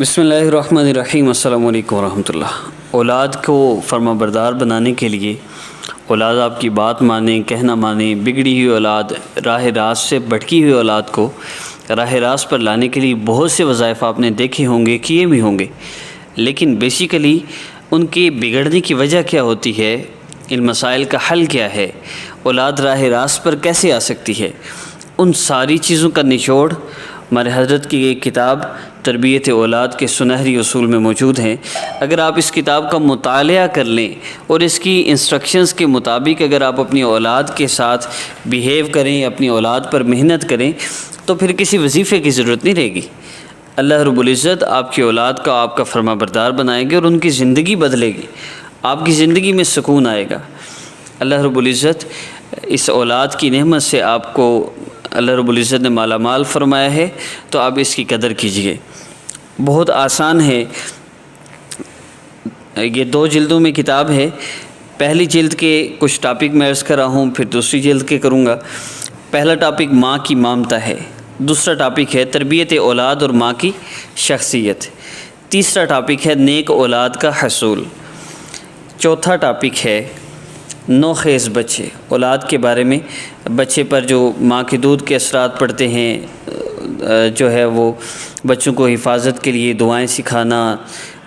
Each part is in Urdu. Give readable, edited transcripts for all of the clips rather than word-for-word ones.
بسم اللہ الرحمن الرحیم۔ السلام علیکم ورحمۃ اللہ۔ اولاد کو فرما بردار بنانے کے لیے، اولاد آپ کی بات مانے، کہنا مانے، بگڑی ہوئی اولاد، راہ راست سے بھٹکی ہوئی اولاد کو راہ راست پر لانے کے لیے بہت سے وظائف آپ نے دیکھے ہوں گے، کیے بھی ہوں گے، لیکن بیسیکلی ان کے بگڑنے کی وجہ کیا ہوتی ہے، ان مسائل کا حل کیا ہے، اولاد راہ راست پر کیسے آ سکتی ہے، ان ساری چیزوں کا نچوڑ ہمارے حضرت کی ایک کتاب تربیت اولاد کے سنہری اصول میں موجود ہیں۔ اگر آپ اس کتاب کا مطالعہ کر لیں اور اس کی انسٹرکشنز کے مطابق اگر آپ اپنی اولاد کے ساتھ بیہیو کریں، اپنی اولاد پر محنت کریں، تو پھر کسی وظیفے کی ضرورت نہیں رہے گی۔ اللہ رب العزت آپ کی اولاد کا آپ کا فرما بردار بنائیں گے اور ان کی زندگی بدلے گی، آپ کی زندگی میں سکون آئے گا۔ اللہ رب العزت اس اولاد کی نعمت سے آپ کو اللہ رب العزت نے مالا مال فرمایا ہے، تو آپ اس کی قدر کیجئے۔ بہت آسان ہے، یہ 2 جلدوں میں کتاب ہے۔ پہلی جلد کے کچھ ٹاپک میں عرض کر رہا ہوں، پھر دوسری جلد کے کروں گا۔ پہلا ٹاپک ماں کی ممتا ہے، دوسرا ٹاپک ہے تربیت اولاد اور ماں کی شخصیت، تیسرا ٹاپک ہے نیک اولاد کا حصول، چوتھا ٹاپک ہے نوخیز بچے، اولاد کے بارے میں، بچے پر جو ماں کے دودھ کے اثرات پڑتے ہیں، جو ہے وہ بچوں کو حفاظت کے لیے دعائیں سکھانا،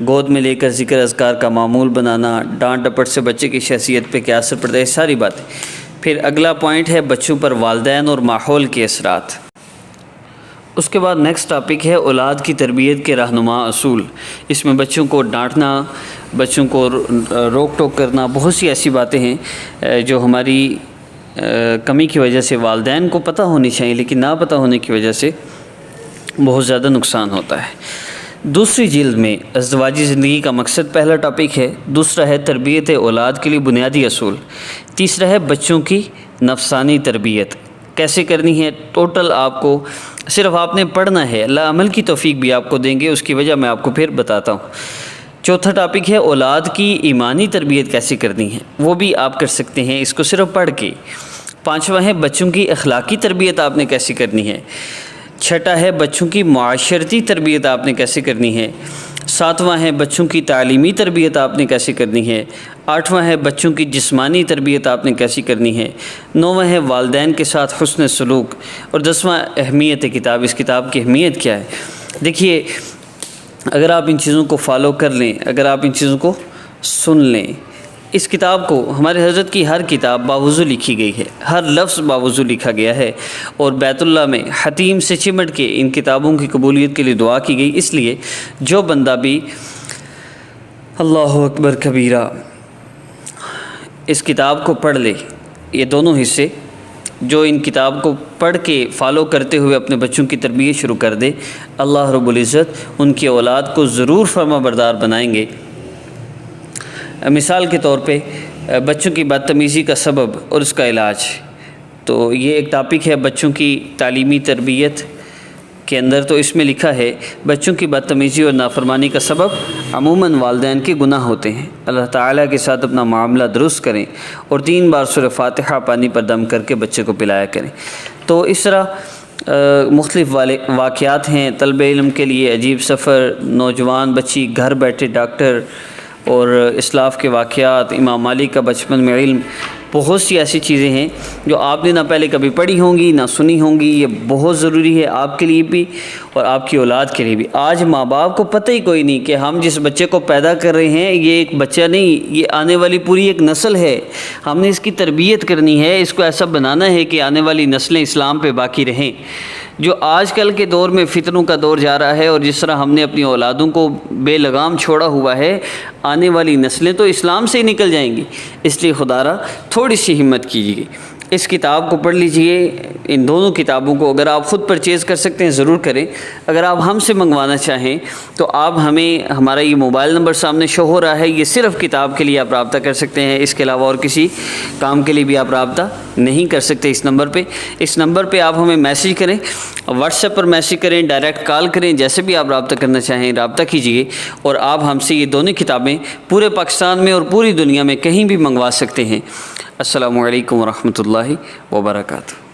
گود میں لے کر ذکر اذکار کا معمول بنانا، ڈانٹ ڈپٹ سے بچے کی شخصیت پہ کیا اثر پڑتا ہے، ساری باتیں۔ پھر اگلا پوائنٹ ہے بچوں پر والدین اور ماحول کے اثرات۔ اس کے بعد نیکسٹ ٹاپک ہے اولاد کی تربیت کے رہنما اصول۔ اس میں بچوں کو ڈانٹنا، بچوں کو روک ٹوک کرنا، بہت سی ایسی باتیں ہیں جو ہماری کمی کی وجہ سے والدین کو پتہ ہونی چاہیے، لیکن نہ پتہ ہونے کی وجہ سے بہت زیادہ نقصان ہوتا ہے۔ دوسری جلد میں ازدواجی زندگی کا مقصد پہلا ٹاپک ہے، دوسرا ہے تربیت اولاد کے لیے بنیادی اصول، تیسرا ہے بچوں کی نفسانی تربیت کیسے کرنی ہے۔ ٹوٹل آپ کو صرف آپ نے پڑھنا ہے، اللہ عمل کی توفیق بھی آپ کو دیں گے، اس کی وجہ میں آپ کو پھر بتاتا ہوں۔ چوتھا ٹاپک ہے اولاد کی ایمانی تربیت کیسے کرنی ہے، وہ بھی آپ کر سکتے ہیں اس کو صرف پڑھ کے۔ پانچواں ہے بچوں کی اخلاقی تربیت آپ نے کیسے کرنی ہے۔ چھٹا ہے بچوں کی معاشرتی تربیت آپ نے کیسے کرنی ہے۔ ساتواں ہے بچوں کی تعلیمی تربیت آپ نے کیسے کرنی ہے۔ آٹھواں ہے بچوں کی جسمانی تربیت آپ نے کیسی کرنی ہے۔ نوواں ہے والدین کے ساتھ حسن سلوک، اور 10واں اہمیت کتاب، اس کتاب کی اہمیت کیا ہے۔ دیکھیے، اگر آپ ان چیزوں کو فالو کر لیں، اگر آپ ان چیزوں کو سن لیں، اس کتاب کو، ہمارے حضرت کی ہر کتاب باوضو لکھی گئی ہے، ہر لفظ باوضو لکھا گیا ہے، اور بیت اللہ میں حتیم سے چمٹ کے ان کتابوں کی قبولیت کے لیے دعا کی گئی۔ اس لیے جو بندہ بھی اللہ اکبر کبیرہ اس کتاب کو پڑھ لے، یہ دونوں حصے، جو ان کتاب کو پڑھ کے فالو کرتے ہوئے اپنے بچوں کی تربیت شروع کر دے، اللہ رب العزت ان کی اولاد کو ضرور فرما بردار بنائیں گے۔ مثال کے طور پہ بچوں کی بدتمیزی کا سبب اور اس کا علاج، تو یہ ایک ٹاپک ہے بچوں کی تعلیمی تربیت کے اندر۔ تو اس میں لکھا ہے بچوں کی بدتمیزی اور نافرمانی کا سبب عموماً والدین کے گناہ ہوتے ہیں۔ اللہ تعالیٰ کے ساتھ اپنا معاملہ درست کریں اور 3 بار سورہ فاتحہ پانی پر دم کر کے بچے کو پلایا کریں۔ تو اس طرح مختلف واقعات ہیں طلب علم کے لیے، عجیب سفر، نوجوان بچی گھر بیٹھے ڈاکٹر، اور اسلاف کے واقعات، امام مالک کا بچپن میں علم، بہت سی ایسی چیزیں ہیں جو آپ نے نہ پہلے کبھی پڑھی ہوں گی نہ سنی ہوں گی۔ یہ بہت ضروری ہے آپ کے لیے بھی اور آپ کی اولاد کے لیے بھی۔ آج ماں باپ کو پتہ ہی کوئی نہیں کہ ہم جس بچے کو پیدا کر رہے ہیں یہ ایک بچہ نہیں، یہ آنے والی پوری ایک نسل ہے، ہم نے اس کی تربیت کرنی ہے، اس کو ایسا بنانا ہے کہ آنے والی نسلیں اسلام پہ باقی رہیں۔ جو آج کل کے دور میں فتنوں کا دور جا رہا ہے، اور جس طرح ہم نے اپنی اولادوں کو بے لگام چھوڑا ہوا ہے، آنے والی نسلیں تو اسلام سے ہی نکل جائیں گی۔ اس لیے خدا را تھوڑی سی ہمت کیجیے، اس کتاب کو پڑھ لیجئے۔ ان دونوں کتابوں کو اگر آپ خود پرچیز کر سکتے ہیں ضرور کریں، اگر آپ ہم سے منگوانا چاہیں تو آپ ہمیں، ہمارا یہ موبائل نمبر سامنے شو ہو رہا ہے، یہ صرف کتاب کے لیے آپ رابطہ کر سکتے ہیں، اس کے علاوہ اور کسی کام کے لیے بھی آپ رابطہ نہیں کر سکتے۔ اس نمبر پہ آپ ہمیں میسیج کریں، واٹس ایپ پر میسیج کریں، ڈائریکٹ کال کریں، جیسے بھی آپ رابطہ کرنا چاہیں رابطہ کیجئے، اور آپ ہم سے یہ دونوں کتابیں پورے پاکستان میں اور پوری دنیا میں کہیں بھی منگوا سکتے ہیں۔ السلام علیکم ورحمۃ اللہ وبرکاتہ۔